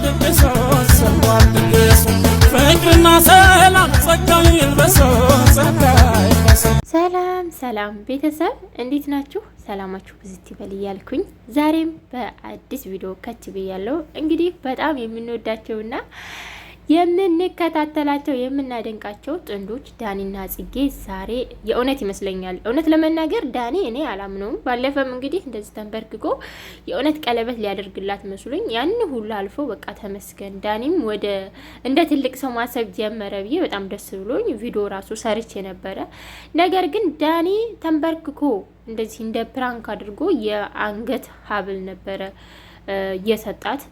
ድግሱ ሰምሯል ድግሱ ፍቅርና ሰላም ጸጋ ይልበሱ ጸጋ ይልበሱ። ሰላም ሰላም ቤተሰብ እንዴት ናችሁ? ሰላማችሁ ብዝት ይበል እያልኩኝ ዛሬም በአዲስ ቪዲዮ ከች ብያለሁ። እንግዲህ በጣም የምንወዳቸውና የምንከታተላቸው የምናደንቃቸው ጥንዶች ዳኒና ጽጌ ዛሬ የእውነት ይመስለኛል። እውነት ለመናገር ዳኒ እኔ አላምነውም። ባለፈም እንግዲህ እንደዚህ ተንበርክኮ የእውነት ቀለበት ሊያደርግላት መስሎኝ ያን ሁሉ አልፎ በቃ ተመስገን ዳኒም ወደ እንደ ትልቅ ሰው ማሰብ ጀመረ ብዬ በጣም ደስ ብሎኝ ቪዲዮ ራሱ ሰርቼ ነበረ። ነገር ግን ዳኒ ተንበርክኮ እንደዚህ እንደ ፕራንክ አድርጎ የአንገት ሀብል ነበረ የሰጣት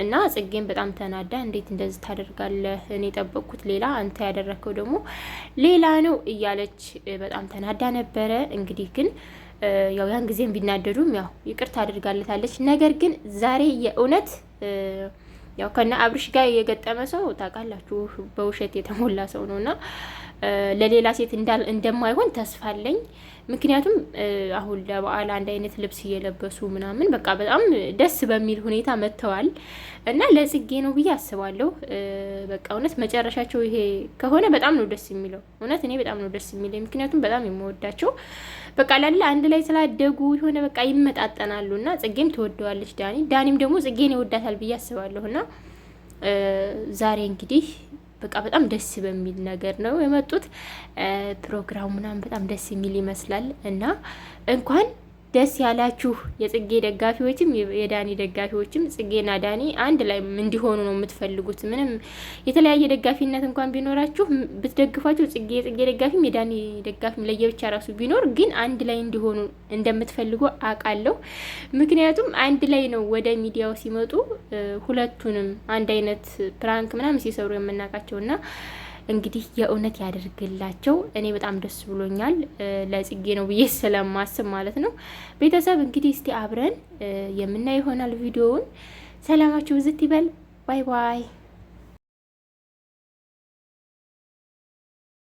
እና ጽጌን በጣም ተናዳ እንዴት እንደዚህ ታደርጋለህ? እኔ የጠበቅኩት ሌላ አንተ ያደረከው ደግሞ ሌላ ነው እያለች በጣም ተናዳ ነበረ። እንግዲህ ግን ያው ያን ጊዜም ቢናደዱም ያው ይቅርታ አድርጋለታለች። ነገር ግን ዛሬ የእውነት ያው ከነ አብርሽ ጋር የገጠመ ሰው ታውቃላችሁ፣ በውሸት የተሞላ ሰው ነውና ለሌላ ሴት እንደማይሆን ተስፋ አለኝ። ምክንያቱም አሁን ለበዓል አንድ አይነት ልብስ እየለበሱ ምናምን በቃ በጣም ደስ በሚል ሁኔታ መጥተዋል እና ለጽጌ ነው ብዬ አስባለሁ። በቃ እውነት መጨረሻቸው ይሄ ከሆነ በጣም ነው ደስ የሚለው። እውነት እኔ በጣም ነው ደስ የሚለኝ፣ ምክንያቱም በጣም የምወዳቸው በቃ ላለ አንድ ላይ ስላደጉ የሆነ በቃ ይመጣጠናሉ እና ጽጌም ትወደዋለች ዳኒም ደግሞ ጽጌን ይወዳታል ብዬ አስባለሁ እና ዛሬ እንግዲህ በቃ በጣም ደስ በሚል ነገር ነው የመጡት። ፕሮግራሙ ምናምን በጣም ደስ የሚል ይመስላል እና እንኳን ደስ ያላችሁ የጽጌ ደጋፊዎችም የዳኒ ደጋፊዎችም። ጽጌና ዳኒ አንድ ላይ እንዲሆኑ ነው የምትፈልጉት። ምንም የተለያየ ደጋፊነት እንኳን ቢኖራችሁ ብትደግፏቸው የጽጌ ደጋፊም የዳኒ ደጋፊም ለየብቻ ራሱ ቢኖር ግን አንድ ላይ እንዲሆኑ እንደምትፈልጉ አውቃለሁ። ምክንያቱም አንድ ላይ ነው ወደ ሚዲያው ሲመጡ ሁለቱንም አንድ አይነት ፕራንክ ምናምን ሲሰሩ የምናውቃቸውና እንግዲህ የእውነት ያደርግላቸው። እኔ በጣም ደስ ብሎኛል። ለጽጌ ነው ብዬ ስለማስብ ማለት ነው። ቤተሰብ እንግዲህ እስቲ አብረን የምናየው ይሆናል ቪዲዮውን። ሰላማችሁ ብዝት ይበል። ባይ ባይ።